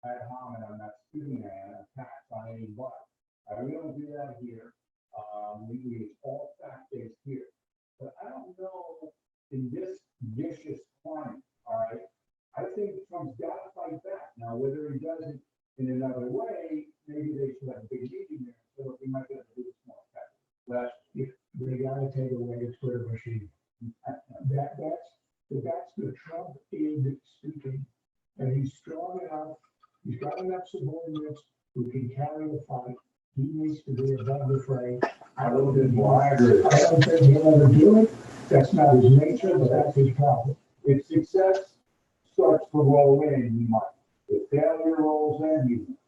ad hominem, that's Superman, attacks on anybody. We don't do that here. We all fact-based here. But I don't know, in this vicious climate, all right, I think Trump's got to fight back. Now, whether he does it in another way, maybe they should have a big meeting there, so he might be able to do this more effectively. But If they gotta take away the Twitter machine. That's the Trump end speaking. And he's strong enough, he's got enough subordinates who can carry the fight. He needs to be above the fray. a little bit more, I agree. I don't think he'll ever do it. That's not his nature, but that's his problem. If success starts to roll in, he might. If failure rolls in, he won't.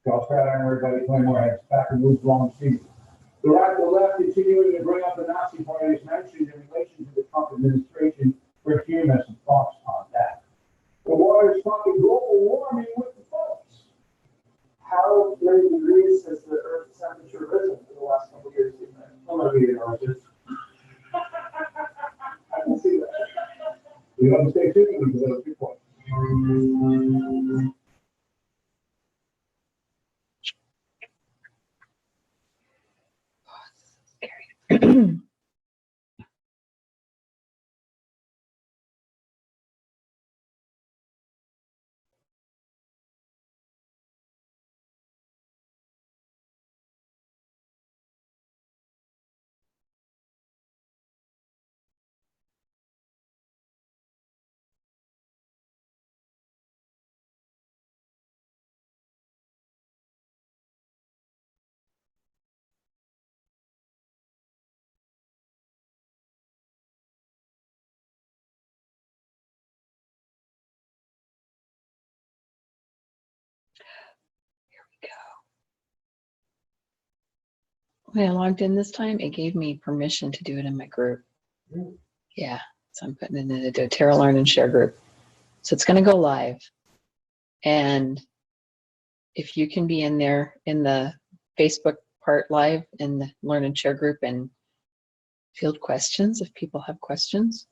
So I'll start on everybody playing more heads back and move along the season. The right, the left, continuing to bring up the Nazi Party as mentioned in relation to the Trump administration. Rick Hume has some thoughts on that. The water is talking global warming with the folks. How many degrees has the Earth's temperature risen in the last couple of years? I'm gonna read it, Arthur. I can see that. We don't stay tuned because of 2 points. When I logged in this time, it gave me permission to do it in my group. Yeah, so I'm putting it in the doTERRA Learn and Share group. So it's going to go live. And if you can be in there in the Facebook part live in the Learn and Share group and field questions if people have questions.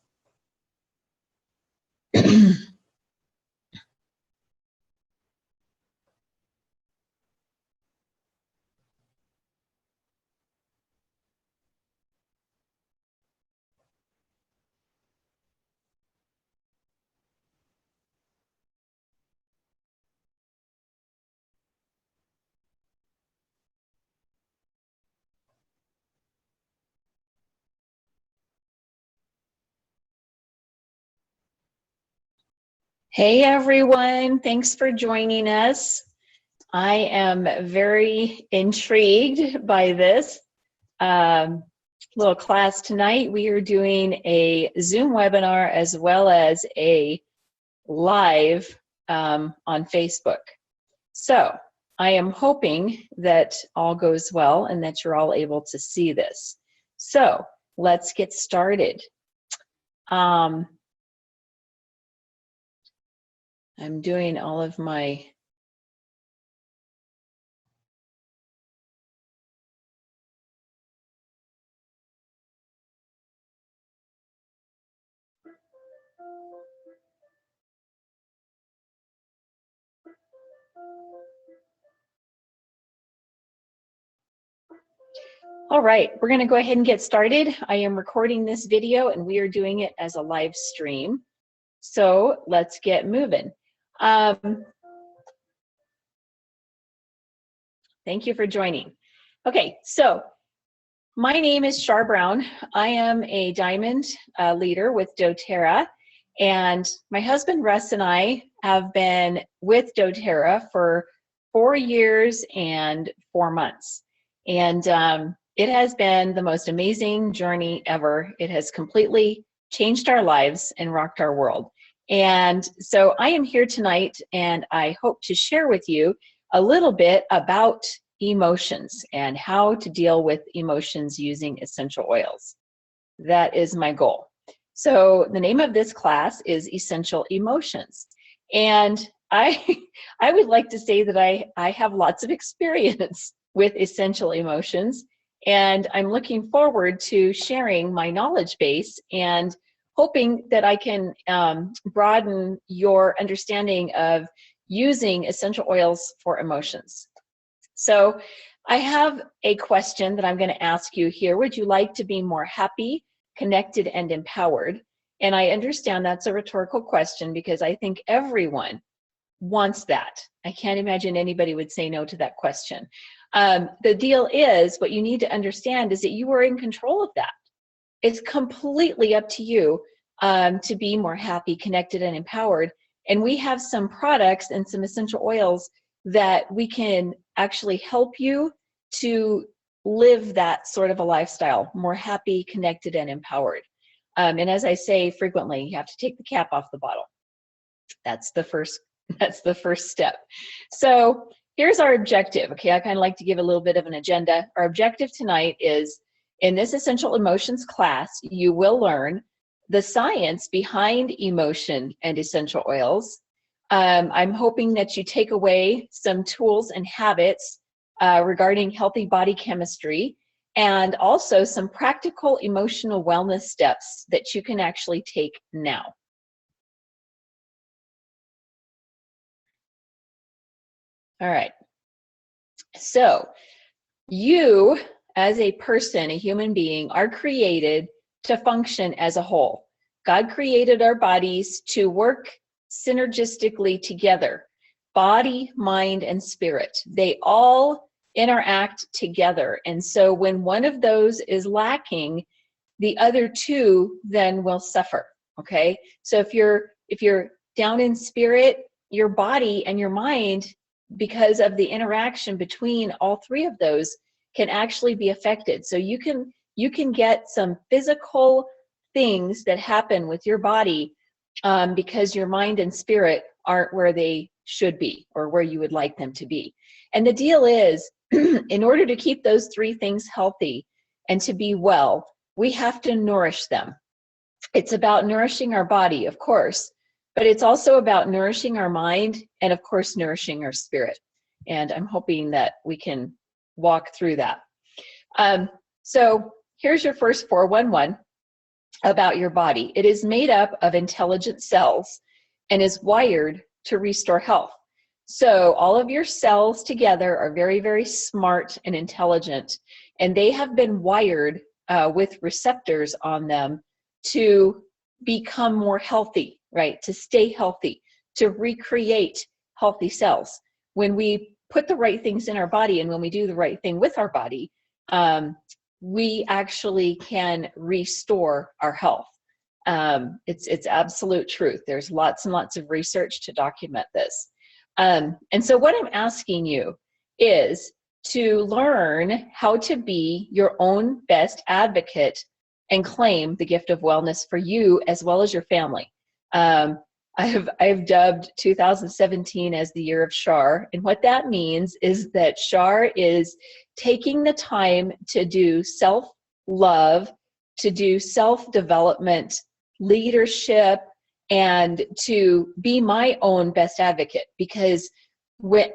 Hey everyone, thanks for joining us. I am very intrigued by this little class tonight. We are doing a Zoom webinar as well as a live on Facebook. So I am hoping that all goes well and that you're all able to see this. So let's get started. I'm doing all of my all right, we're going to go ahead and get started. I am recording this video and we are doing it as a live stream. So let's get moving. Thank you for joining. Okay, so my name is Char Brown. I am a diamond leader with doTERRA, and my husband Russ and I have been with doTERRA for 4 years and 4 months. And it has been the most amazing journey ever. It has completely changed our lives and rocked our world. And so I am here tonight and I hope to share with you a little bit about emotions and how to deal with emotions using essential oils. That is my goal. So the name of this class is Essential Emotions. And I would like to say that I have lots of experience with essential emotions, and I'm looking forward to sharing my knowledge base and hoping that I can broaden your understanding of using essential oils for emotions. So I have a question that I'm going to ask you here. Would you like to be more happy, connected, and empowered? And I understand that's a rhetorical question because I think everyone wants that. I can't imagine anybody would say no to that question. The deal is, what you need to understand is that you are in control of that. It's completely up to you to be more happy, connected, and empowered. And we have some products and some essential oils that we can actually help you to live that sort of a lifestyle, more happy, connected, and empowered. And as I say frequently, you have to take the cap off the bottle. That's the first step. So here's our objective. Okay, I kind of like to give a little bit of an agenda. Our objective tonight is, in this Essential Emotions class, you will learn the science behind emotion and essential oils. I'm hoping that you take away some tools and habits regarding healthy body chemistry, and also some practical emotional wellness steps that you can actually take now. All right. So you, as a person, a human being, are created to function as a whole. God created our bodies to work synergistically together. Body, mind, and spirit. They all interact together. And so when one of those is lacking, the other two then will suffer. Okay? So if you're down in spirit, your body and your mind, because of the interaction between all three of those, can actually be affected. So you can get some physical things that happen with your body because your mind and spirit aren't where they should be or where you would like them to be. And the deal is, in order to keep those three things healthy and to be well, we have to nourish them. It's about nourishing our body, of course, but it's also about nourishing our mind and, of course, nourishing our spirit. And I'm hoping that we can walk through that. So here's your first 411 about your body. It is made up of intelligent cells and is wired to restore health. So all of your cells together are very, very smart and intelligent, and they have been wired with receptors on them to become more healthy, right? To stay healthy, to recreate healthy cells. When we put the right things in our body and when we do the right thing with our body, we actually can restore our health. It's absolute truth. There's lots and lots of research to document this. And so what I'm asking you is to learn how to be your own best advocate and claim the gift of wellness for you as well as your family. I've dubbed 2017 as the year of Shar, and what that means is that Shar is taking the time to do self-love, to do self-development, leadership, and to be my own best advocate. Because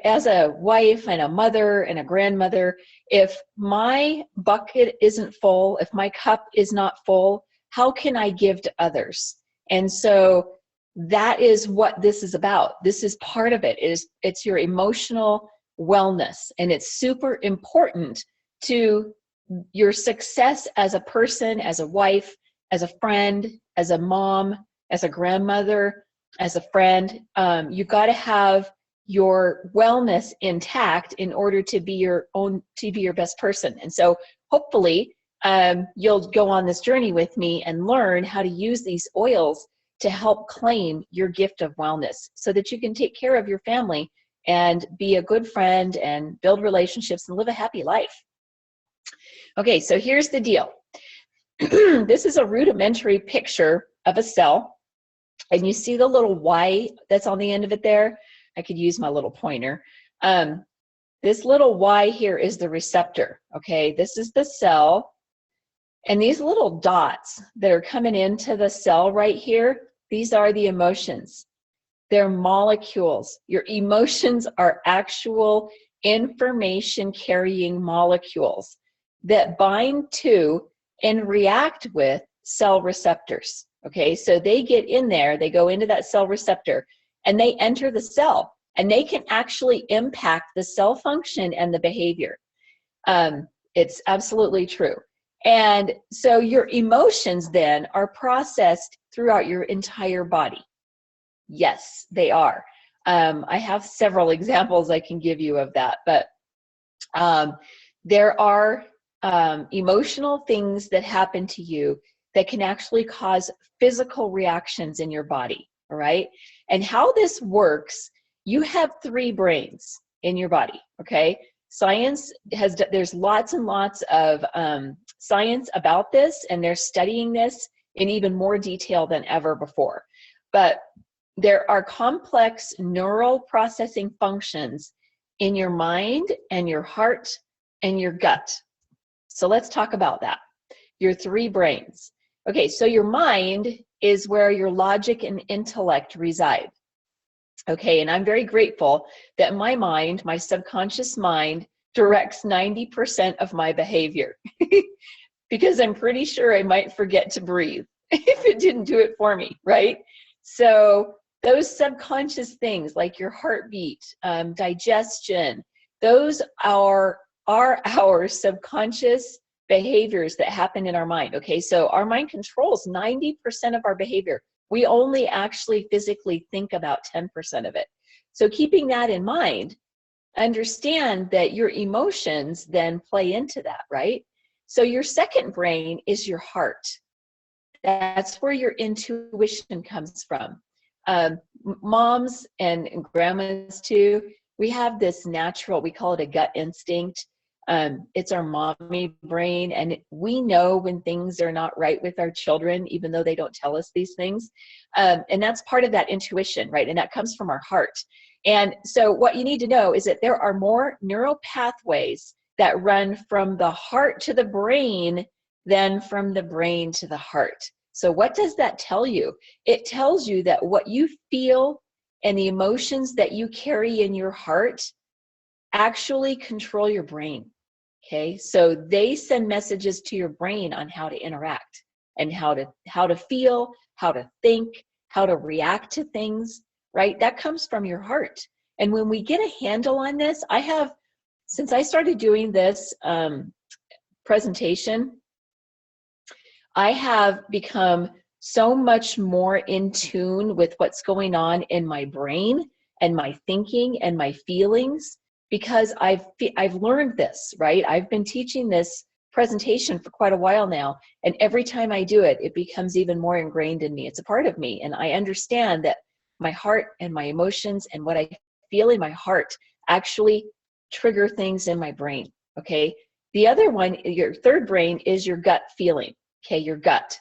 as a wife and a mother and a grandmother, if my bucket isn't full, if my cup is not full, how can I give to others? And so that is what this is about. This is part of it. It's your emotional wellness, and it's super important to your success as a person, as a wife, as a friend, as a mom, as a grandmother, as a friend. You've got to have your wellness intact in order to be your best person. And so hopefully you'll go on this journey with me and learn how to use these oils to help claim your gift of wellness so that you can take care of your family and be a good friend and build relationships and live a happy life. Okay, so here's the deal. This is a rudimentary picture of a cell, and you see the little Y that's on the end of it there? I could use my little pointer. This little Y here is the receptor, okay? This is the cell, and these little dots that are coming into the cell right here, these are the emotions. They're molecules. Your emotions are actual information-carrying molecules that bind to and react with cell receptors, okay? So they get in there, they go into that cell receptor, and they enter the cell, and they can actually impact the cell function and the behavior. It's absolutely true. And so your emotions then are processed throughout your entire body. Yes, they are. I have several examples I can give you of that, but there are emotional things that happen to you that can actually cause physical reactions in your body, all right? And how this works, you have 3 brains in your body, okay? Science there's lots and lots of science about this, and they're studying this in even more detail than ever before. But there are complex neural processing functions in your mind and your heart and your gut. So let's talk about that. Your 3 brains. Okay, so your mind is where your logic and intellect reside. Okay, and I'm very grateful that my mind, my subconscious mind, directs 90% of my behavior because I'm pretty sure I might forget to breathe if it didn't do it for me, right? So those subconscious things like your heartbeat, digestion, those are our subconscious behaviors that happen in our mind. Okay, so our mind controls 90% of our behavior. We only actually physically think about 10% of it. So keeping that in mind, understand that your emotions then play into that, right? So your second brain is your heart. That's where your intuition comes from. Moms and grandmas too, we have this natural, we call it a gut instinct. It's our mommy brain, and we know when things are not right with our children, even though they don't tell us these things. And that's part of that intuition, right? And that comes from our heart. And so what you need to know is that there are more neural pathways that run from the heart to the brain than from the brain to the heart. So what does that tell you? It tells you that what you feel and the emotions that you carry in your heart actually control your brain. Okay, so they send messages to your brain on how to interact and how to feel, how to think, how to react to things, right? That comes from your heart. And when we get a handle on this, since I started doing this presentation, I have become so much more in tune with what's going on in my brain and my thinking and my feelings, because I've learned this, right? I've been teaching this presentation for quite a while now, and every time I do it, it becomes even more ingrained in me. It's a part of me, and I understand that my heart and my emotions and what I feel in my heart actually trigger things in my brain, okay? The other one, your third brain, is your gut feeling, okay, your gut.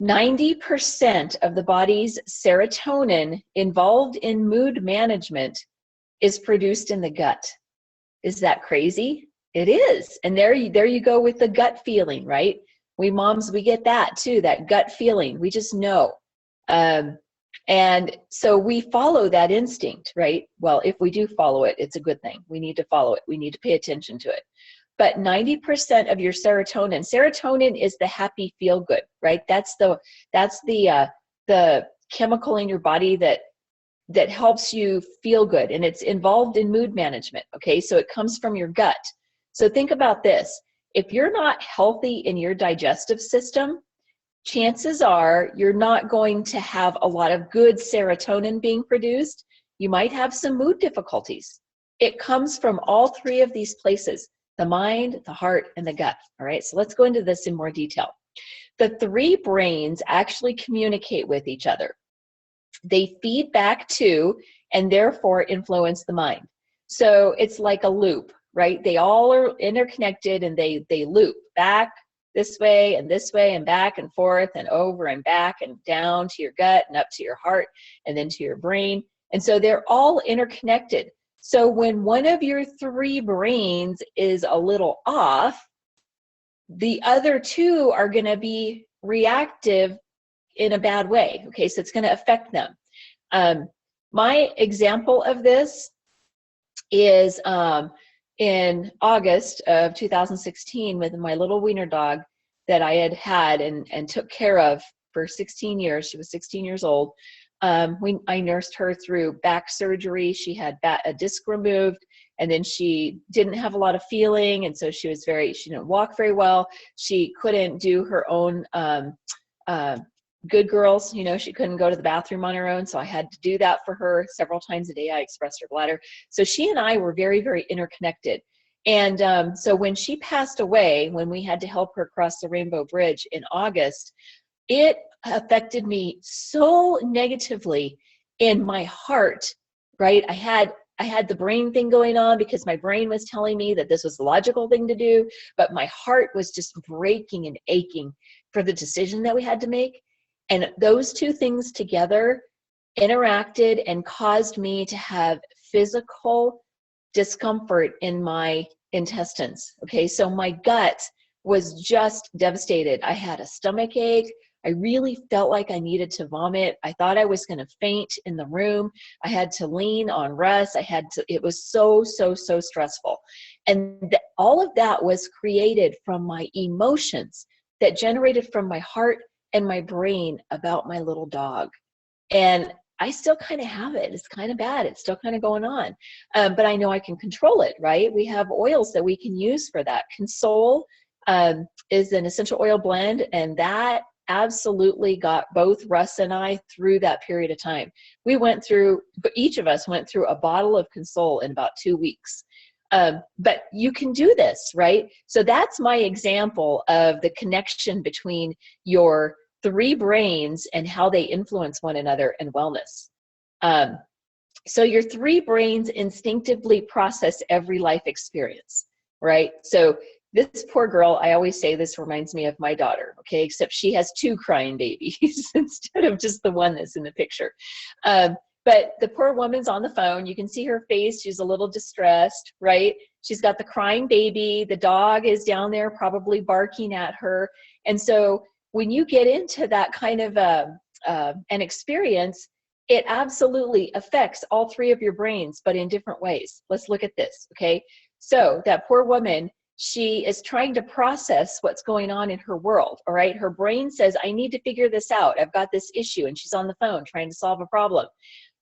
90% of the body's serotonin involved in mood management is produced in the gut. Is that crazy? It is. And there you go with the gut feeling, right? We moms, we get that too, that gut feeling. We just know. And so we follow that instinct, right? Well, if we do follow it, it's a good thing. We need to follow it. We need to pay attention to it. But 90% of your serotonin is the happy feel good, right? That's the chemical in your body that helps you feel good, and it's involved in mood management, okay? So it comes from your gut. So think about this. If you're not healthy in your digestive system, chances are you're not going to have a lot of good serotonin being produced. You might have some mood difficulties. It comes from all 3 of these places: the mind, the heart, and the gut, all right? So let's go into this in more detail. The 3 brains actually communicate with each other. They feed back to and therefore influence the mind. So it's like a loop, right? They all are interconnected, and they loop back this way and back and forth and over and back and down to your gut and up to your heart and then to your brain. And so they're all interconnected. So when one of your 3 brains is a little off, the other 2 are going to be reactive in a bad way. Okay, so it's going to affect them. My example of this is in August of 2016 with my little wiener dog that I had and took care of for 16 years. She was 16 years old. I nursed her through back surgery. She had a disc removed, and then she didn't have a lot of feeling, and so she didn't walk very well. She couldn't do her own good girls, she couldn't go to the bathroom on her own, so I had to do that for her several times a day. I expressed her bladder. So she and I were very, very interconnected. And so when she passed away, when we had to help her cross the Rainbow Bridge in August, it affected me so negatively in my heart, right? I had the brain thing going on because my brain was telling me that this was the logical thing to do, but my heart was just breaking and aching for the decision that we had to make. And those two things together interacted and caused me to have physical discomfort in my intestines. Okay, so my gut was just devastated. I had a stomach ache. I really felt like I needed to vomit. I thought I was going to faint in the room. I had to lean on Russ. It was so stressful. And all of that was created from my emotions that generated from my heart and my brain about my little dog. And I still kind of have it. It's kind of bad. It's still kind of going on. But I know I can control it, right? We have oils that we can use for that. Console is an essential oil blend, and that absolutely got both Russ and I through that period of time. Each of us went through a bottle of Console in about 2 weeks. But you can do this, right? So that's my example of the connection between your 3 brains and how they influence one another in wellness. So your 3 brains instinctively process every life experience, right? So this poor girl, I always say this reminds me of my daughter, okay, except she has 2 crying babies instead of just the one that's in the picture. But the poor woman's on the phone. You can see her face. She's a little distressed, right? She's got the crying baby. The dog is down there probably barking at her. And so when you get into that kind of an experience, it absolutely affects all 3 of your brains, but in different ways. Let's look at this, okay? So that poor woman, she is trying to process what's going on in her world, all right? Her brain says, I need to figure this out. I've got this issue, and she's on the phone trying to solve a problem.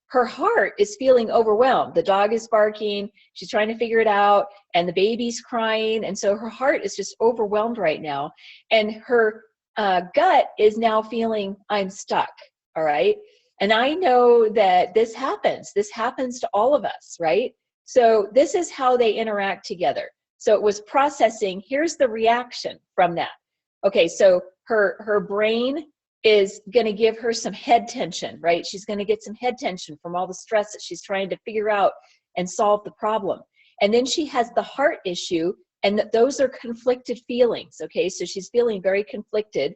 Her heart is feeling overwhelmed. The dog is barking, she's trying to figure it out, and the baby's crying, and so her heart is just overwhelmed right now. And her gut is now feeling, I'm stuck, all right? And I know that this happens to all of us, right? So this is how they interact together. So it was processing, here's the reaction from that. Okay, so her brain is going to give her some head tension, right? She's going to get some head tension from all the stress that she's trying to figure out and solve the problem. And then she has the heart issue, and those are conflicted feelings, okay? So she's feeling very conflicted.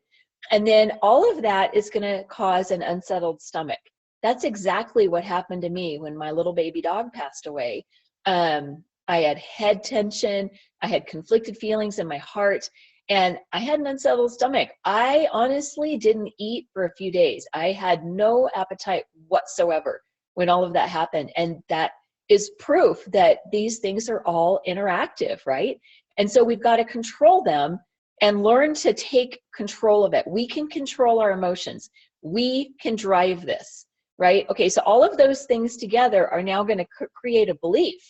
And then all of that is going to cause an unsettled stomach. That's exactly what happened to me when my little baby dog passed away. I had head tension, I had conflicted feelings in my heart, and I had an unsettled stomach. I honestly didn't eat for a few days. I had no appetite whatsoever when all of that happened. And that is proof that these things are all interactive, right? And so we've got to control them and learn to take control of it. We can control our emotions. We can drive this, right? Okay, so all of those things together are now going to create a belief.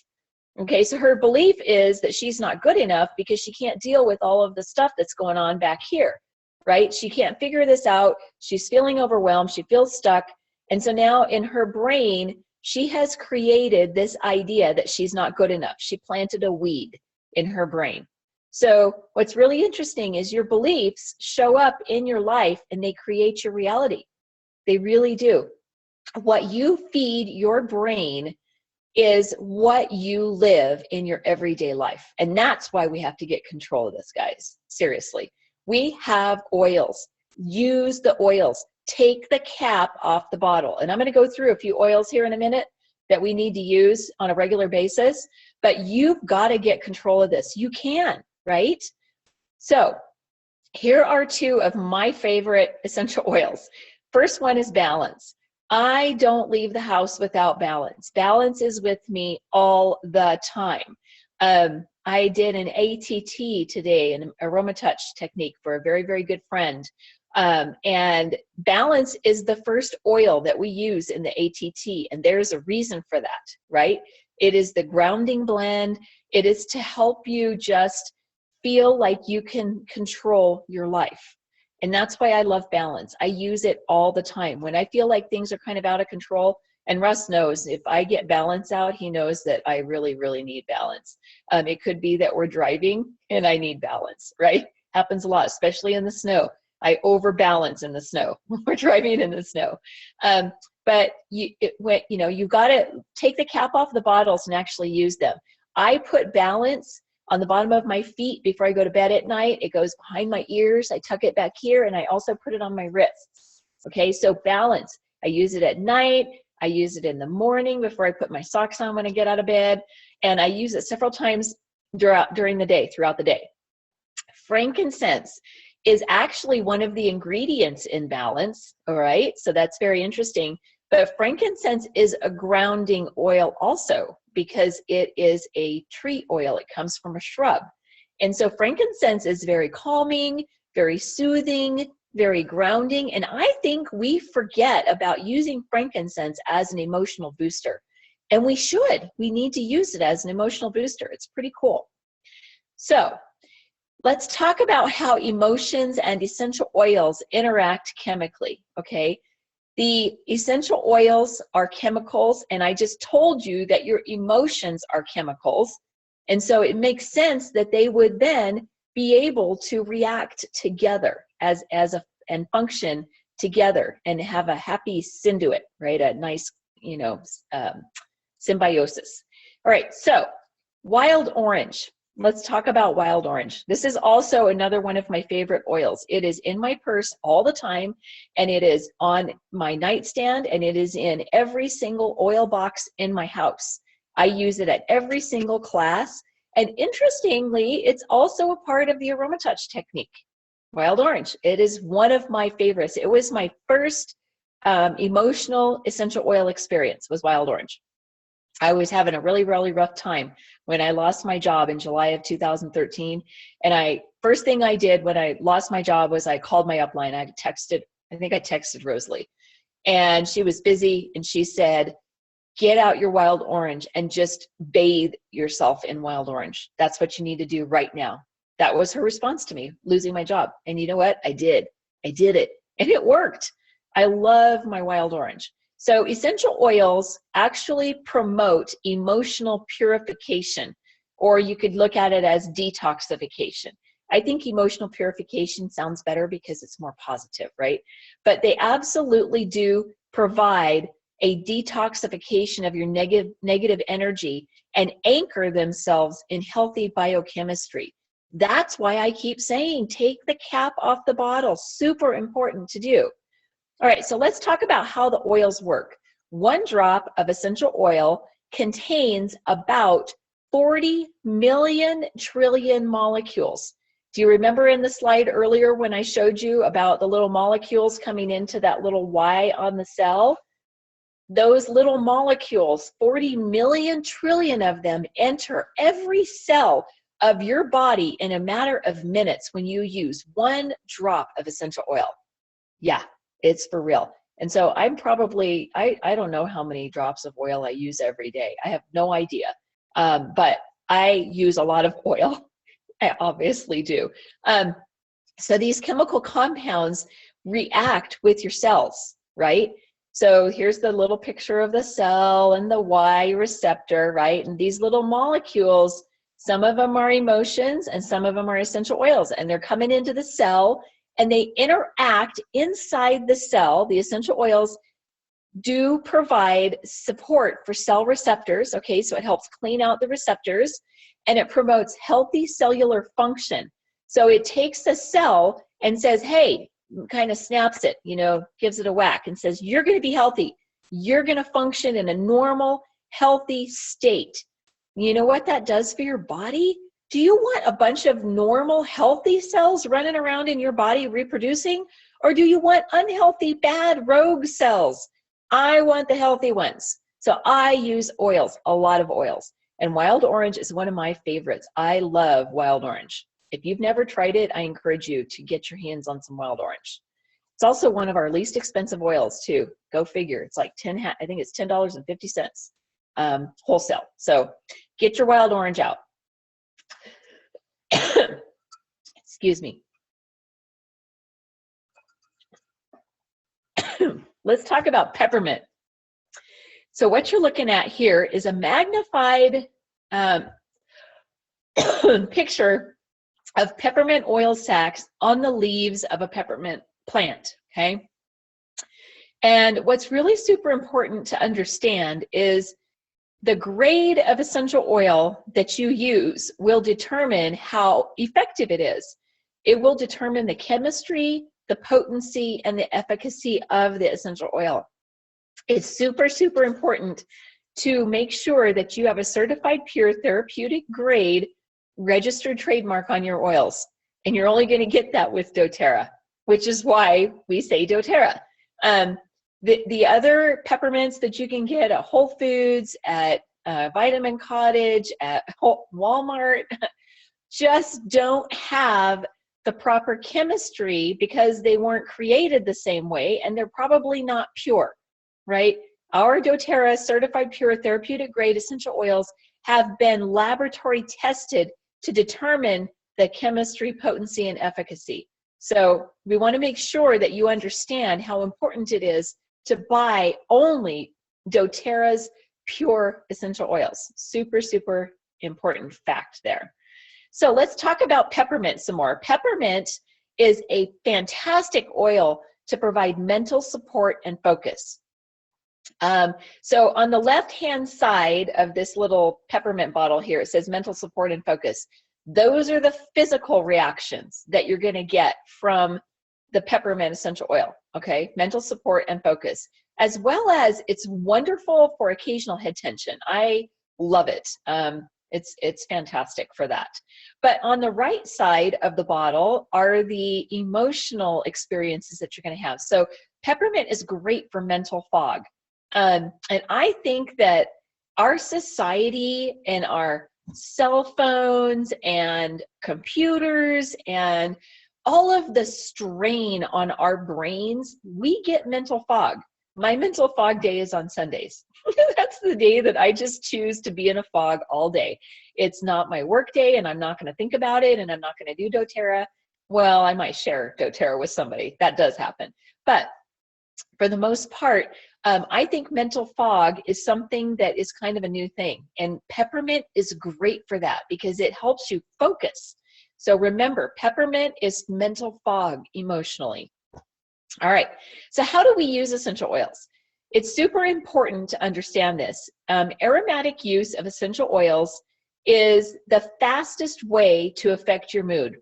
Okay, so her belief is that she's not good enough because she can't deal with all of the stuff that's going on back here, right? She can't figure this out. She's feeling overwhelmed. She feels stuck. And so now in her brain, she has created this idea that she's not good enough. She planted a weed in her brain. So what's really interesting is your beliefs show up in your life and they create your reality. They really do. What you feed your brain is what you live in your everyday life. And that's why we have to get control of this, guys. Seriously. We have oils. Use the oils. Take the cap off the bottle. And I'm going to go through a few oils here in a minute that we need to use on a regular basis. But you've got to get control of this. You can, right? So here are 2 of my favorite essential oils. First one is Balance. I don't leave the house without Balance. Balance is with me all the time. I did an ATT today, an AromaTouch technique for a very, very good friend. And Balance is the first oil that we use in the ATT, and there's a reason for that, right? It is the grounding blend. It is to help you just feel like you can control your life. And that's why I love Balance. I use it all the time. When I feel like things are kind of out of control, and Russ knows if I get Balance out, he knows that I really, really need Balance. It could be that we're driving and I need Balance, right? Happens a lot, especially in the snow. I overbalance in the snow. We're driving in the snow. But you got to take the cap off the bottles and actually use them. I put Balance on the bottom of my feet before I go to bed at night. It goes behind my ears. I tuck it back here, and I also put it on my wrists. Okay, so Balance. I use it at night. I use it in the morning before I put my socks on when I get out of bed. And I use it several times during the day, throughout the day. Frankincense is actually one of the ingredients in Balance, all right? So that's very interesting. But frankincense is a grounding oil also because it is a tree oil. It comes from a shrub. And so frankincense is very calming, very soothing, very grounding. And I think we forget about using frankincense as an emotional booster. And we should. We need to use it as an emotional booster. It's pretty cool. So let's talk about how emotions and essential oils interact chemically, okay? The essential oils are chemicals, and I just told you that your emotions are chemicals. And so it makes sense that they would then be able to react together and function together and have a happy synduit, right? A nice, symbiosis. All right, so wild orange. Let's talk about wild orange. This is also another one of my favorite oils. It is in my purse all the time, and it is on my nightstand, and it is in every single oil box in my house. I use it at every single class, and interestingly, it's also a part of the AromaTouch technique. Wild orange, it is one of my favorites. It was my first emotional essential oil experience, was wild orange. I was having a really, really rough time when I lost my job in July of 2013. And first thing I did when I lost my job was I called my upline. I think I texted Rosalie. And she was busy, and she said, get out your wild orange and just bathe yourself in wild orange. That's what you need to do right now. That was her response to me, losing my job. And you know what? I did it. And it worked. I love my wild orange. So essential oils actually promote emotional purification, or you could look at it as detoxification. I think emotional purification sounds better because it's more positive, right? But they absolutely do provide a detoxification of your negative energy and anchor themselves in healthy biochemistry. That's why I keep saying, take the cap off the bottle. Super important to do. All right, so let's talk about how the oils work. 1 drop of essential oil contains about 40 million trillion molecules. Do you remember in the slide earlier when I showed you about the little molecules coming into that little Y on the cell? Those little molecules, 40 million trillion of them, enter every cell of your body in a matter of minutes when you use 1 drop of essential oil. Yeah. It's for real. And so I'm probably, I don't know how many drops of oil I use every day. I have no idea. But I use a lot of oil. I obviously do. So these chemical compounds react with your cells, right? So here's the little picture of the cell and the Y receptor, right? And these little molecules, some of them are emotions and some of them are essential oils, and they're coming into the cell. And they interact inside the cell. The essential oils do provide support for cell receptors, okay? So it helps clean out the receptors, and it promotes healthy cellular function. So it takes the cell and says, hey, kind of snaps it, gives it a whack and says, you're going to be healthy. You're going to function in a normal, healthy state. You know what that does for your body? Do you want a bunch of normal, healthy cells running around in your body reproducing? Or do you want unhealthy, bad, rogue cells? I want the healthy ones. So I use oils, a lot of oils. And wild orange is one of my favorites. I love wild orange. If you've never tried it, I encourage you to get your hands on some wild orange. It's also one of our least expensive oils too. Go figure. It's like I think it's $10.50 wholesale. So get your wild orange out. Excuse me. Let's talk about peppermint. So what you're looking at here is a magnified picture of peppermint oil sacs on the leaves of a peppermint plant, okay? And what's really super important to understand is the grade of essential oil that you use will determine how effective it is. It will determine the chemistry, the potency, and the efficacy of the essential oil. It's super, super important to make sure that you have a certified pure therapeutic grade registered trademark on your oils. And you're only going to get that with doTERRA, which is why we say doTERRA. The other peppermints that you can get at Whole Foods, at Vitamin Cottage, at Walmart, just don't have the proper chemistry because they weren't created the same way, and they're probably not pure, right? Our doTERRA certified pure therapeutic grade essential oils have been laboratory tested to determine the chemistry, potency, and efficacy. So we want to make sure that you understand how important it is to buy only doTERRA's pure essential oils. Super, super important fact there. So let's talk about peppermint some more. Peppermint is a fantastic oil to provide mental support and focus. So on the left-hand side of this little peppermint bottle here, it says mental support and focus. Those are the physical reactions that you're going to get from the peppermint essential oil, okay? Mental support and focus, as well as it's wonderful for occasional head tension. I love it. It's fantastic for that. But on the right side of the bottle are the emotional experiences that you're going to have. So peppermint is great for mental fog. And I think that our society and our cell phones and computers and all of the strain on our brains, we get mental fog. My mental fog day is on Sundays. That's the day that I just choose to be in a fog all day. It's not my work day, and I'm not going to think about it, and I'm not going to do doTERRA. Well, I might share doTERRA with somebody. That does happen. But for the most part, I think mental fog is something that is kind of a new thing. And peppermint is great for that because it helps you focus. So remember, peppermint is mental fog emotionally. All right, so how do we use essential oils? It's super important to understand this. Aromatic use of essential oils is the fastest way to affect your mood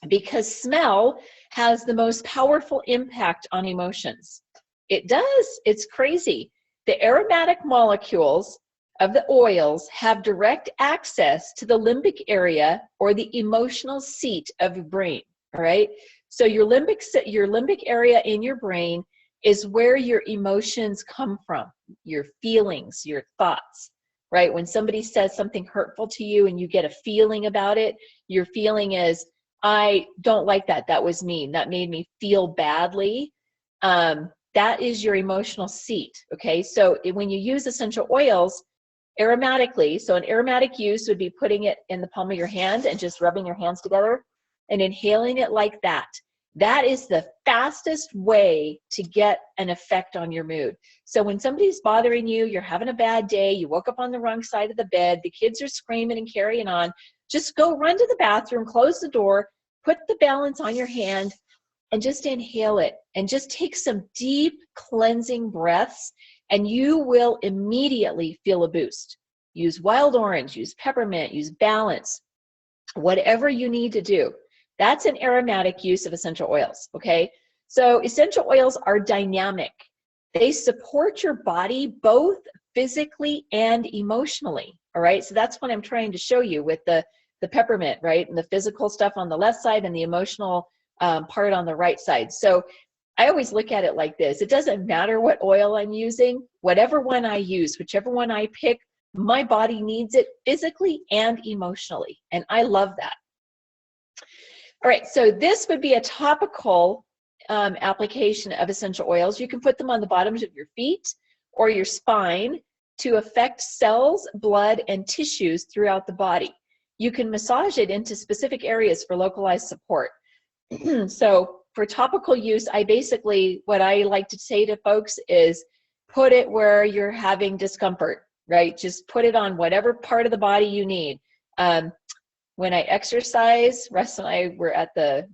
because smell has the most powerful impact on emotions. It does. It's crazy. The aromatic molecules of the oils have direct access to the limbic area or the emotional seat of your brain, all right? So your limbic area in your brain is where your emotions come from, your feelings, your thoughts, right? When somebody says something hurtful to you and you get a feeling about it, your feeling is, I don't like that. That was mean. That made me feel badly. That is your emotional seat, okay? So when you use essential oils aromatically, so an aromatic use would be putting it in the palm of your hand and just rubbing your hands together and inhaling it like that. That is the fastest way to get an effect on your mood. So when somebody's bothering you, you're having a bad day, you woke up on the wrong side of the bed, the kids are screaming and carrying on, just go run to the bathroom, close the door, put the balance on your hand, and just inhale it. And just take some deep cleansing breaths, and you will immediately feel a boost. Use wild orange, use peppermint, use balance, whatever you need to do. That's an aromatic use of essential oils, okay? So essential oils are dynamic. They support your body both physically and emotionally, all right? So that's what I'm trying to show you with the peppermint, right? And the physical stuff on the left side and the emotional part on the right side. So I always look at it like this. It doesn't matter what oil I'm using, whatever one I use, whichever one I pick, my body needs it physically and emotionally. And I love that. All right, so this would be a topical application of essential oils. You can put them on the bottoms of your feet or your spine to affect cells, blood, and tissues throughout the body. You can massage it into specific areas for localized support. So for topical use, what I like to say to folks is put it where you're having discomfort, right? Just put it on whatever part of the body you need. When I exercise, Russ and I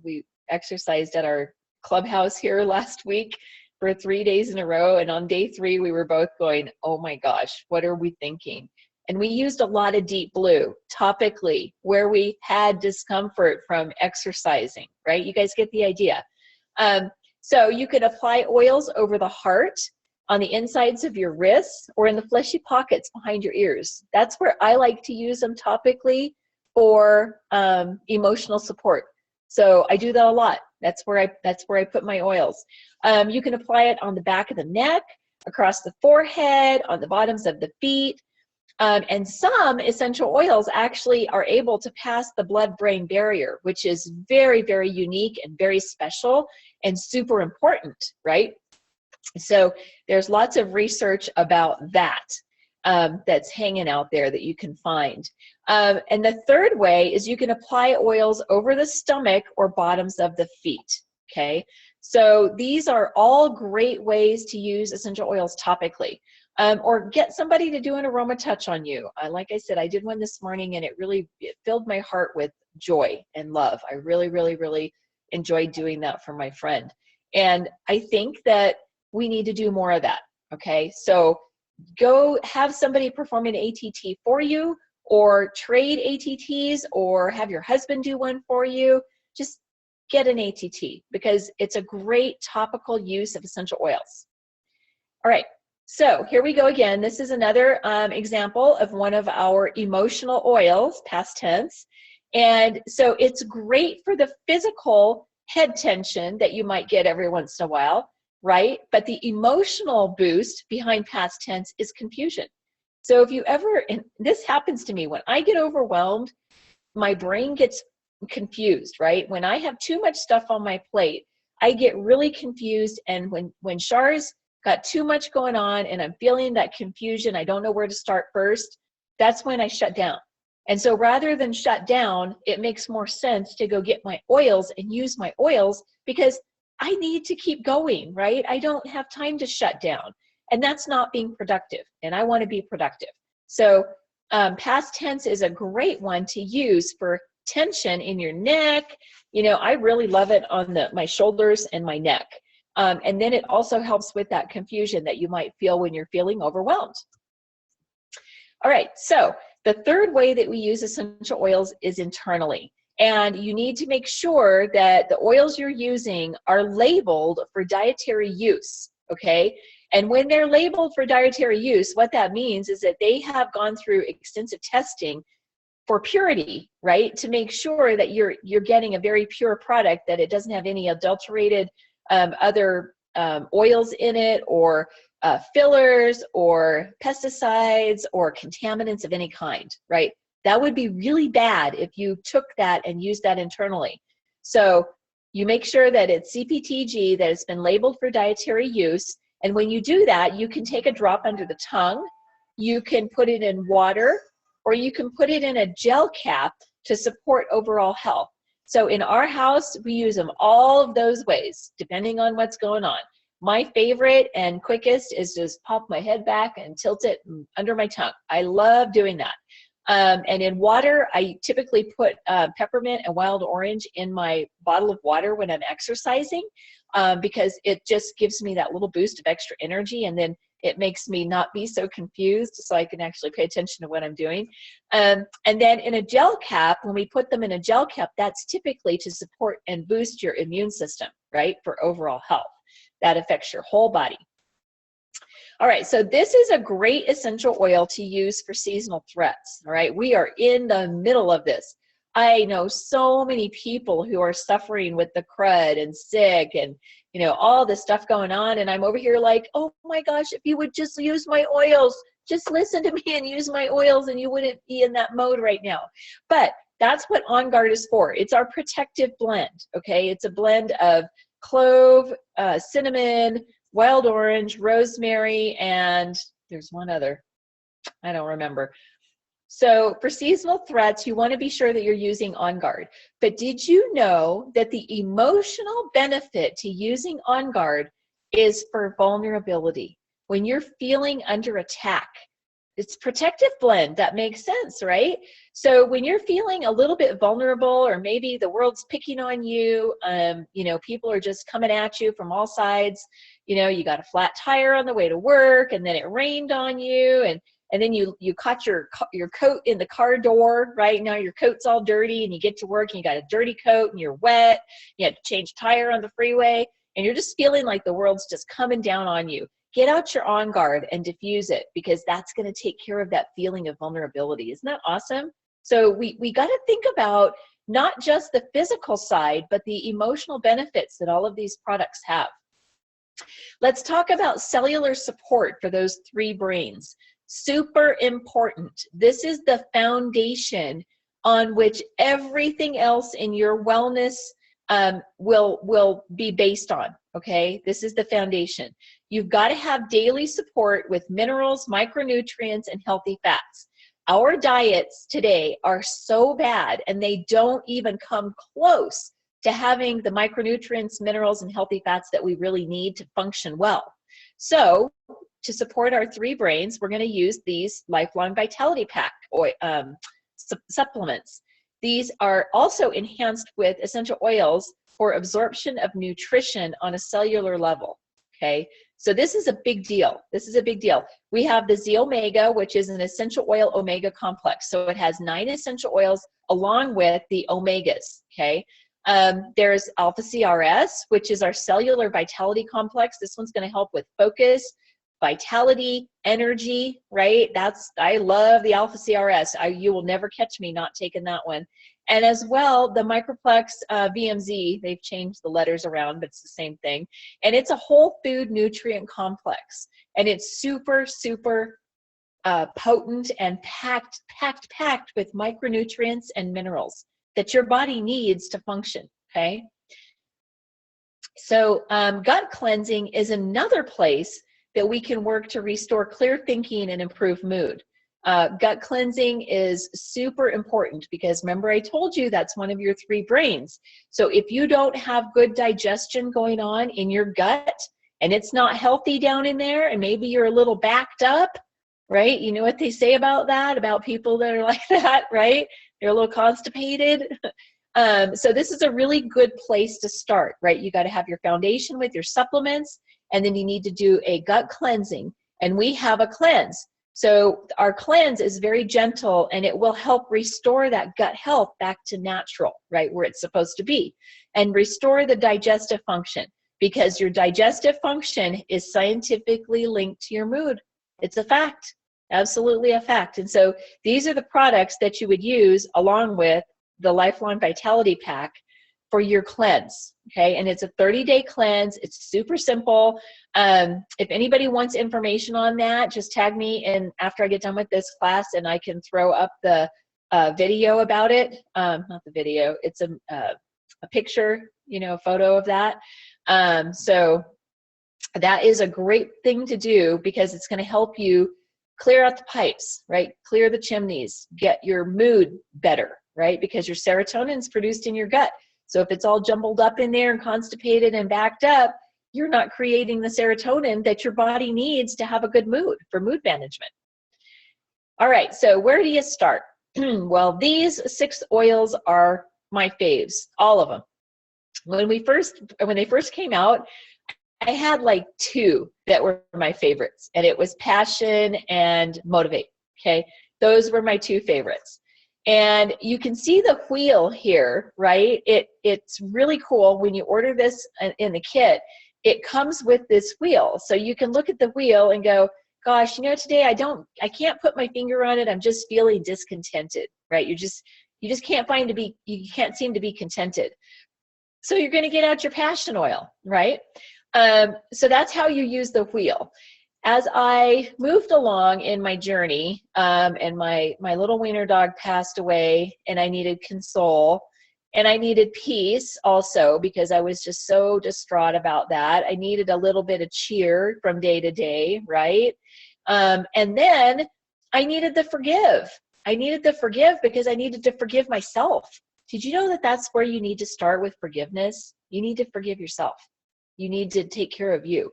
we exercised at our clubhouse here last week for 3 days in a row. And on day 3, we were both going, oh my gosh, what are we thinking? And we used a lot of deep blue topically where we had discomfort from exercising, right? You guys get the idea. So you could apply oils over the heart, on the insides of your wrists, or in the fleshy pockets behind your ears. That's where I like to use them topically for emotional support. So I do that a lot. That's where I put my oils. You can apply it on the back of the neck, across the forehead, on the bottoms of the feet. And some essential oils actually are able to pass the blood-brain barrier, which is very, very unique and very special and super important, right? So there's lots of research about that that's hanging out there that you can find. And the third way is you can apply oils over the stomach or bottoms of the feet, okay? So these are all great ways to use essential oils topically. Or get somebody to do an aroma touch on you. Like I said, I did one this morning and it filled my heart with joy and love. I really, really, really enjoyed doing that for my friend. And I think that we need to do more of that, okay? So go have somebody perform an ATT for you, or trade ATTs, or have your husband do one for you. Just get an ATT because it's a great topical use of essential oils. All right. So here we go again. This is another example of one of our emotional oils, past tense. And so it's great for the physical head tension that you might get every once in a while, right? But the emotional boost behind past tense is confusion. So if you ever, and this happens to me, when I get overwhelmed, my brain gets confused, right? When I have too much stuff on my plate, I get really confused. And when Char's got too much going on and I'm feeling that confusion, I don't know where to start first, that's when I shut down. And so rather than shut down, it makes more sense to go get my oils and use my oils because I need to keep going, right? I don't have time to shut down. And that's not being productive. And I want to be productive. So past tense is a great one to use for tension in your neck. You know, I really love it on my shoulders and my neck. And then it also helps with that confusion that you might feel when you're feeling overwhelmed. All right, so the third way that we use essential oils is internally. And you need to make sure that the oils you're using are labeled for dietary use, okay? And when they're labeled for dietary use, what that means is that they have gone through extensive testing for purity, right? To make sure that you're getting a very pure product, that it doesn't have any adulterated other oils in it, or fillers, or pesticides, or contaminants of any kind, right? That would be really bad if you took that and used that internally. So you make sure that it's CPTG, that it's been labeled for dietary use. And when you do that, you can take a drop under the tongue, you can put it in water, or you can put it in a gel cap to support overall health. So in our house, we use them all of those ways, depending on what's going on. My favorite and quickest is just pop my head back and tilt it under my tongue. I love doing that. And in water, I typically put peppermint and wild orange in my bottle of water when I'm exercising, because it just gives me that little boost of extra energy, and then it makes me not be so confused, so I can actually pay attention to what I'm doing. And then in a gel cap, when we put them in a gel cap, that's typically to support and boost your immune system, right, for overall health. That affects your whole body. All right, so this is a great essential oil to use for seasonal threats, all right? We are in the middle of this. I know so many people who are suffering with the crud and sick and, you know, all this stuff going on, and I'm over here like, oh my gosh, if you would just use my oils, just listen to me and use my oils, and you wouldn't be in that mode right now. But that's what On Guard is for. It's our protective blend, okay? It's a blend of clove, cinnamon, wild orange, rosemary, and there's one other, I don't remember. So for seasonal threats, you want to be sure that you're using On Guard. But did you know that the emotional benefit to using On Guard is for vulnerability? When you're feeling under attack, it's protective blend. That makes sense, right? So when you're feeling a little bit vulnerable, or maybe the world's picking on you, you know, people are just coming at you from all sides. You know, you got a flat tire on the way to work, and then it rained on you, and then you caught your coat in the car door, right? Now your coat's all dirty, and you get to work and you got a dirty coat and you're wet. You had to change tire on the freeway, and you're just feeling like the world's just coming down on you. Get out your On Guard and diffuse it, because that's going to take care of that feeling of vulnerability. Isn't that awesome? So we got to think about not just the physical side, but the emotional benefits that all of these products have. Let's talk about cellular support for those 3 brains. Super important. This is the foundation on which everything else in your wellness will be based on, okay? This is the foundation. You've got to have daily support with minerals, micronutrients, and healthy fats. Our diets today are so bad, and they don't even come close to having the micronutrients, minerals, and healthy fats that we really need to function well. So to support our 3 brains, we're going to use these Lifelong Vitality Pack supplements. These are also enhanced with essential oils for absorption of nutrition on a cellular level, okay? So this is a big deal. This is a big deal. We have the Z Omega, which is an essential oil omega complex. So it has 9 essential oils along with the omegas, okay? There's Alpha CRS, which is our cellular vitality complex. This one's going to help with focus, vitality, energy, right? I love the Alpha CRS. You will never catch me not taking that one. And as well, the Microplex VMZ, they've changed the letters around, but it's the same thing. And it's a whole food nutrient complex. And it's super, super potent and packed with micronutrients and minerals that your body needs to function, okay? So gut cleansing is another place that we can work to restore clear thinking and improve mood. Gut cleansing is super important, because remember I told you that's one of your 3 brains. So if you don't have good digestion going on in your gut, and it's not healthy down in there, and maybe you're a little backed up, right? You know what they say about that, about people that are like that, right? They're a little constipated. So this is a really good place to start, right? You got to have your foundation with your supplements, and then you need to do a gut cleansing. And we have a cleanse. So our cleanse is very gentle, and it will help restore that gut health back to natural, right, where it's supposed to be, and restore the digestive function, because your digestive function is scientifically linked to your mood. It's a fact, absolutely a fact. And so these are the products that you would use along with the Lifelong Vitality Pack for your cleanse, okay? And it's a 30-day cleanse. It's super simple. If anybody wants information on that, just tag me in after I get done with this class, and I can throw up the video about it. Not the video, it's a picture, you know, a photo of that. So that is a great thing to do, because it's going to help you clear out the pipes, right? Clear the chimneys, get your mood better, right? Because your serotonin is produced in your gut. So if it's all jumbled up in there and constipated and backed up, you're not creating the serotonin that your body needs to have a good mood, for mood management. All right, so where do you start? Well, these 6 oils are my faves, all of them. When they first came out, I had like 2 that were my favorites, and it was Passion and Motivate, okay? Those were my 2 favorites. And you can see the wheel here, right? It's really cool. When you order this in the kit, it comes with this wheel. So you can look at the wheel and go, gosh, you know, today I can't put my finger on it. I'm just feeling discontented, right? You just can't you can't seem to be contented. So you're going to get out your Passion oil, right? So that's how you use the wheel. As I moved along in my journey, and my little wiener dog passed away, and I needed console, And I needed peace also because I was just so distraught about that. I needed a little bit of cheer from day to day, right? And then I needed to forgive. I needed to forgive because I needed to forgive myself. Did you know that that's where you need to start with forgiveness? You need to forgive yourself. You need to take care of you,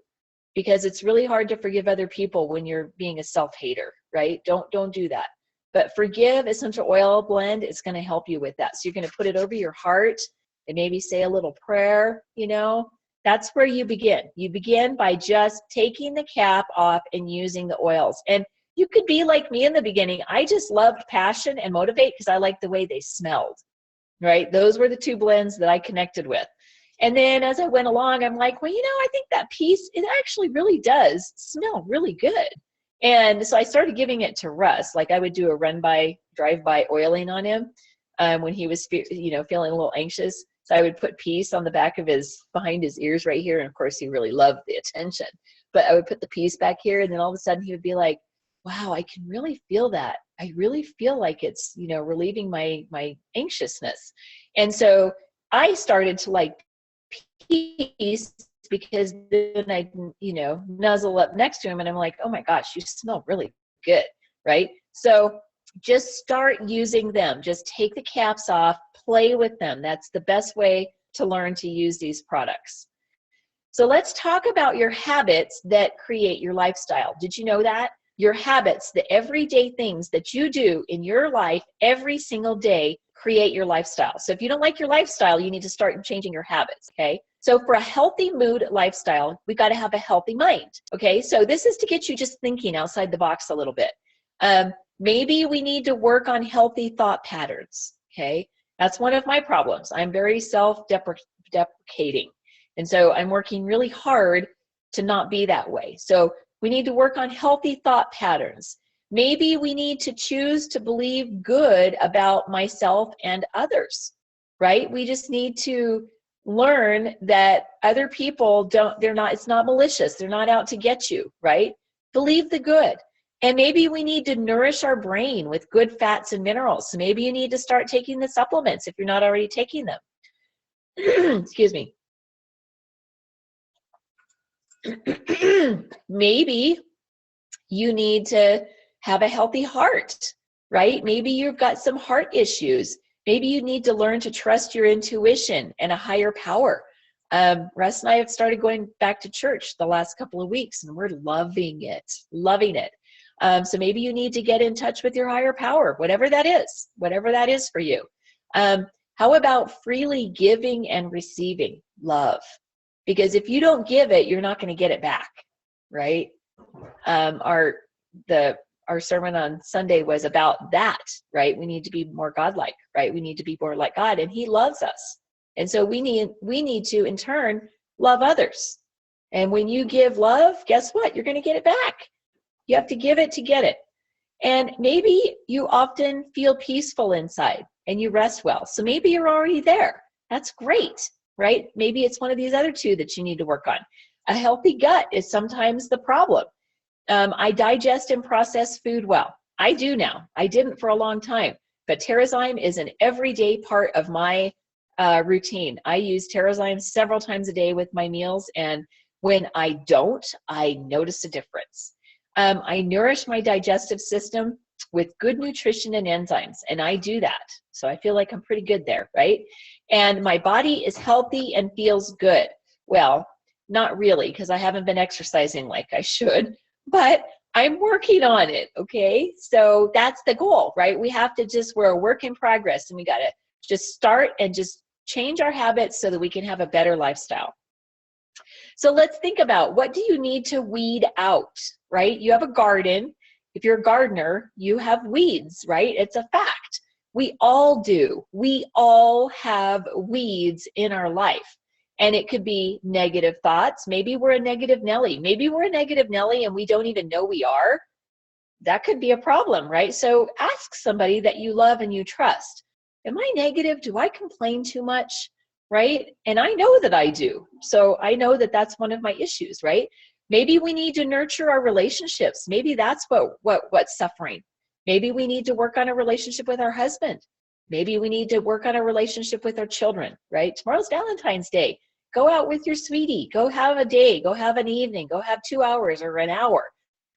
because it's really hard to forgive other people when you're being a self-hater, right? Don't do that. But forgive essential oil blend. It's going to help you with that. So you're going to put it over your heart and maybe say a little prayer, you know. That's where you begin. You begin by just taking the cap off and using the oils. And you could be like me in the beginning. I just loved Passion and Motivate because I liked the way they smelled, right? Those were the two blends that I connected with. And then as I went along, I'm like, well, you know, I think that piece, it actually really does smell really good. And so I started giving it to Russ. Like I would do a drive-by oiling on him when he was, you know, feeling a little anxious. So I would put peace on the back of behind his ears right here. And of course, he really loved the attention. But I would put the peace back here. And then all of a sudden he would be like, wow, I can really feel that. I really feel like it's, you know, relieving my anxiousness. And so I started to like peace, because then I, you know, nuzzle up next to him and I'm like, oh my gosh, you smell really good, right? So just start using them. Just take the caps off, play with them. That's the best way to learn to use these products. So let's talk about your habits that create your lifestyle. Did you know that? Your habits, the everyday things that you do in your life every single day, create your lifestyle. So if you don't like your lifestyle, you need to start changing your habits, okay? So for a healthy mood lifestyle, we got to have a healthy mind, okay? So this is to get you just thinking outside the box a little bit. Maybe we need to work on healthy thought patterns, okay? That's one of my problems. I'm very self-deprecating. And so I'm working really hard to not be that way. So we need to work on healthy thought patterns. Maybe we need to choose to believe good about myself and others, right? We just need to learn that other people it's not malicious. They're not out to get you, right? Believe the good. And maybe we need to nourish our brain with good fats and minerals. So maybe you need to start taking the supplements if you're not already taking them. Excuse me. Maybe you need to have a healthy heart, right? Maybe you've got some heart issues. Maybe you need to learn to trust your intuition and a higher power. Russ and I have started going back to church the last couple of weeks, and we're loving it, loving it. So maybe you need to get in touch with your higher power, whatever that is for you. How about freely giving and receiving love? Because if you don't give it, you're not going to get it back, right? Our sermon on Sunday was about that, right? We need to be more godlike, right? We need to be more like God, and He loves us. And so we need to, in turn, love others. And when you give love, guess what? You're going to get it back. You have to give it to get it. And maybe you often feel peaceful inside and you rest well. So maybe you're already there. That's great, right? Maybe it's one of these other two that you need to work on. A healthy gut is sometimes the problem. I digest and process food well. I do now. I didn't for a long time. But Terrazyme is an everyday part of my routine. I use Terrazyme several times a day with my meals. And when I don't, I notice a difference. I nourish my digestive system with good nutrition and enzymes. And I do that. So I feel like I'm pretty good there, right? And my body is healthy and feels good. Well, not really, because I haven't been exercising like I should. But I'm working on it, okay? So that's the goal, right? We have to we're a work in progress, and we got to just start and just change our habits so that we can have a better lifestyle. So let's think about, what do you need to weed out, right? You have a garden. If you're a gardener, you have weeds, right? It's a fact. We all do. We all have weeds in our life. And it could be negative thoughts. Maybe we're a negative Nelly. Maybe we're a negative Nelly and we don't even know we are. That could be a problem, right? So ask somebody that you love and you trust. Am I negative? Do I complain too much, right? And I know that I do. So I know that that's one of my issues, right? Maybe we need to nurture our relationships. Maybe that's what's suffering. Maybe we need to work on a relationship with our husband. Maybe we need to work on a relationship with our children, right? Tomorrow's Valentine's Day. Go out with your sweetie. Go have a day. Go have an evening. Go have 2 hours or an hour.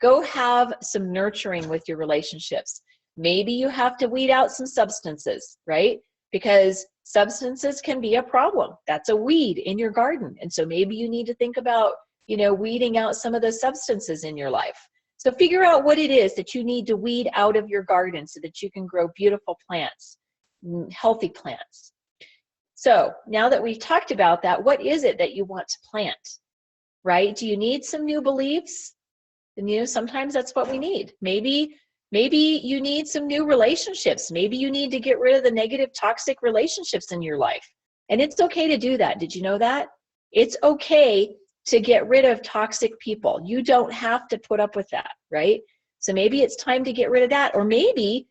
Go have some nurturing with your relationships. Maybe you have to weed out some substances, right? Because substances can be a problem. That's a weed in your garden. And so maybe you need to think about, weeding out some of those substances in your life. So figure out what it is that you need to weed out of your garden so that you can grow beautiful plants, healthy plants. So now that we've talked about that, what is it that you want to plant, right? Do you need some new beliefs? And sometimes that's what we need. Maybe you need some new relationships. Maybe you need to get rid of the negative, toxic relationships in your life. And it's okay to do that. Did you know that? It's okay to get rid of toxic people. You don't have to put up with that, right? So maybe it's time to get rid of that. Or maybe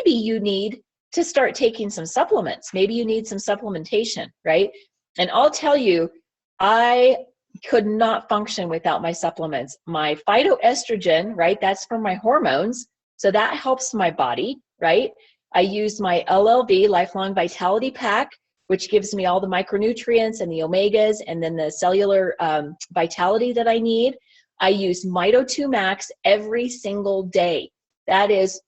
you need to start taking some supplements. Maybe you need some supplementation, right? And I'll tell you, I could not function without my supplements. My phytoestrogen, right? That's for my hormones. So that helps my body, right? I use my LLV, Lifelong Vitality Pack, which gives me all the micronutrients and the omegas and then the cellular vitality that I need. I use Mito 2 Max every single day. That is,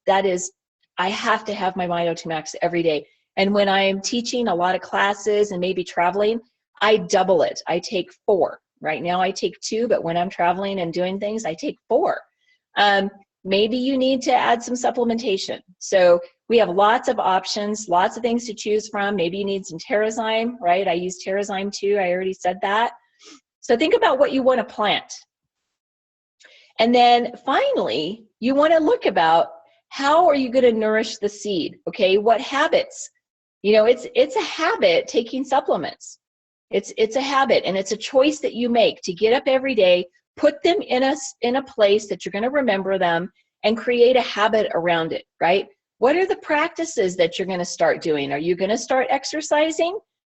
I have to have my Mito 2 Max every day. And when I'm teaching a lot of classes and maybe traveling, I double it. I take 4. Right now I take 2, but when I'm traveling and doing things, I take 4. Maybe you need to add some supplementation. So we have lots of options, lots of things to choose from. Maybe you need some Terrazyme, right? I use Terrazyme too. I already said that. So think about what you want to plant. And then finally, you want to look about how are you going to nourish the seed? Okay, what habits? It's a habit taking supplements. It's a habit, and it's a choice that you make to get up every day, put them in a place that you're going to remember them, and create a habit around it, right? What are the practices that you're going to start doing? Are you going to start exercising?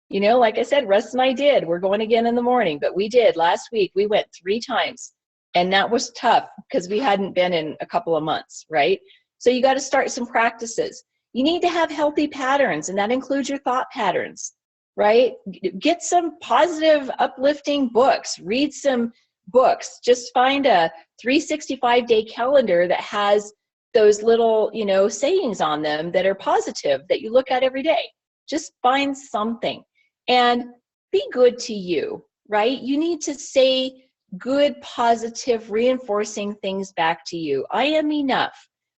Like I said, Russ and I did. We're going again in the morning, but we did. Last week, we went 3 times, and that was tough because we hadn't been in a couple of months, right? So you got to start some practices. You need to have healthy patterns, and that includes your thought patterns, right? Get some positive, uplifting books. Read some books. Just find a 365-day calendar that has those little, sayings on them that are positive that you look at every day. Just find something and be good to you, right? You need to say good, positive, reinforcing things back to you. I am enough.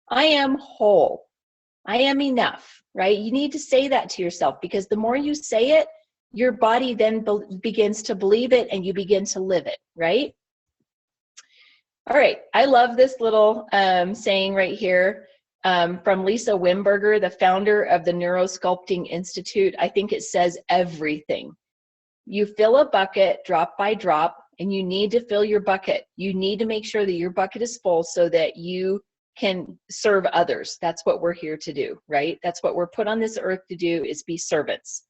I am whole. I am enough, right? You need to say that to yourself, because the more you say it, your body then begins to believe it and you begin to live it, right? All right, I love this little saying right here from Lisa Wimberger, the founder of the Neurosculpting Institute. I think it says everything. You fill a bucket drop by drop, and you need to fill your bucket. You need to make sure that your bucket is full so that you can serve others. That's what we're here to do, right? That's what we're put on this earth to do, is be servants.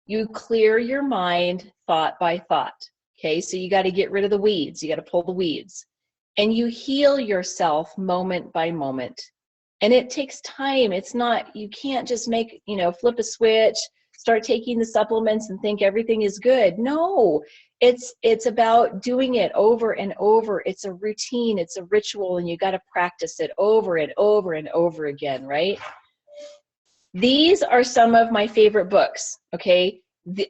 You clear your mind thought by thought, okay? So you got to get rid of the weeds. You got to pull the weeds. And you heal yourself moment by moment. And it takes time. It's not, you can't just make, flip a switch, start taking the supplements and think everything is good. No, it's about doing it over and over. It's a routine, it's a ritual, and you got to practice it over and over and over again, right? These are some of my favorite books, okay?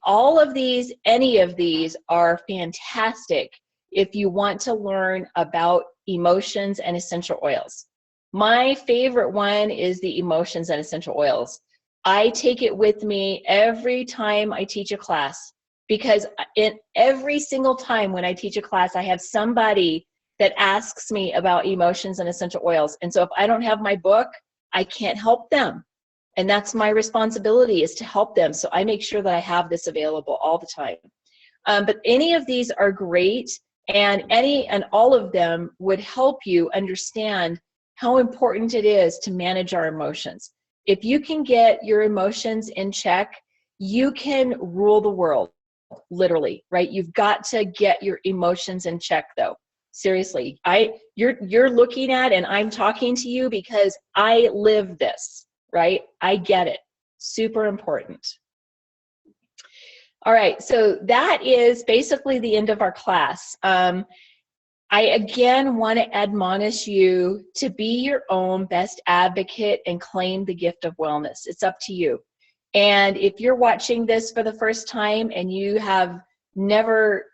All of these, any of these are fantastic if you want to learn about emotions and essential oils. My favorite one is the Emotions and Essential Oils. I take it with me every time I teach a class, because in every single time when I teach a class, I have somebody that asks me about emotions and essential oils. And so if I don't have my book, I can't help them. And that's my responsibility, is to help them. So I make sure that I have this available all the time. But any of these are great, and all of them would help you understand how important it is to manage our emotions. If you can get your emotions in check, you can rule the world, literally, right? You've got to get your emotions in check, though. Seriously, you're looking at, and I'm talking to you because I live this, right? I get it. Super important. All right, so that is basically the end of our class. I again want to admonish you to be your own best advocate and claim the gift of wellness. It's up to you. And if you're watching this for the first time and you have never,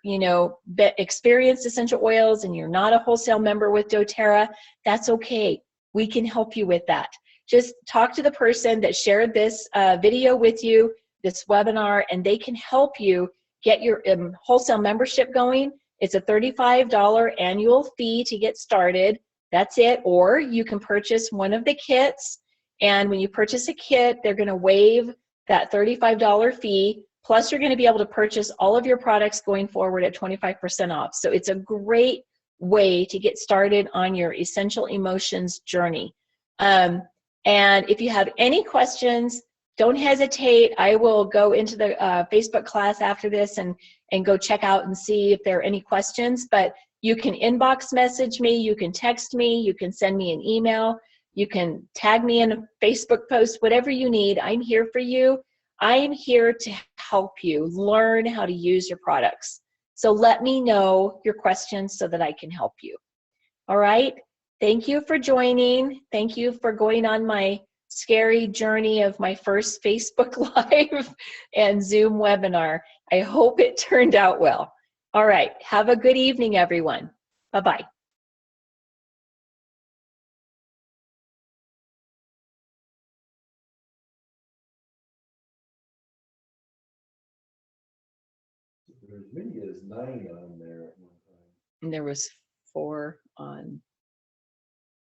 experienced essential oils and you're not a wholesale member with doTERRA, that's okay. We can help you with that. Just talk to the person that shared this video with you, this webinar, and they can help you get your wholesale membership going. It's a $35 annual fee to get started. That's it. Or you can purchase one of the kits. And when you purchase a kit, they're going to waive that $35 fee. Plus, you're going to be able to purchase all of your products going forward at 25% off. So it's a great way to get started on your essential emotions journey. And if you have any questions, don't hesitate. I will go into the Facebook class after this and go check out and see if there are any questions. But you can inbox message me, you can text me, you can send me an email, you can tag me in a Facebook post, whatever you need. I'm here for you. I am here to help you learn how to use your products. So let me know your questions so that I can help you. All right. Thank you for joining. Thank you for going on my scary journey of my first Facebook Live and Zoom webinar. I hope it turned out well. All right. Have a good evening, everyone. Bye-bye. There's many as 9 on there at one time. And there was 4 on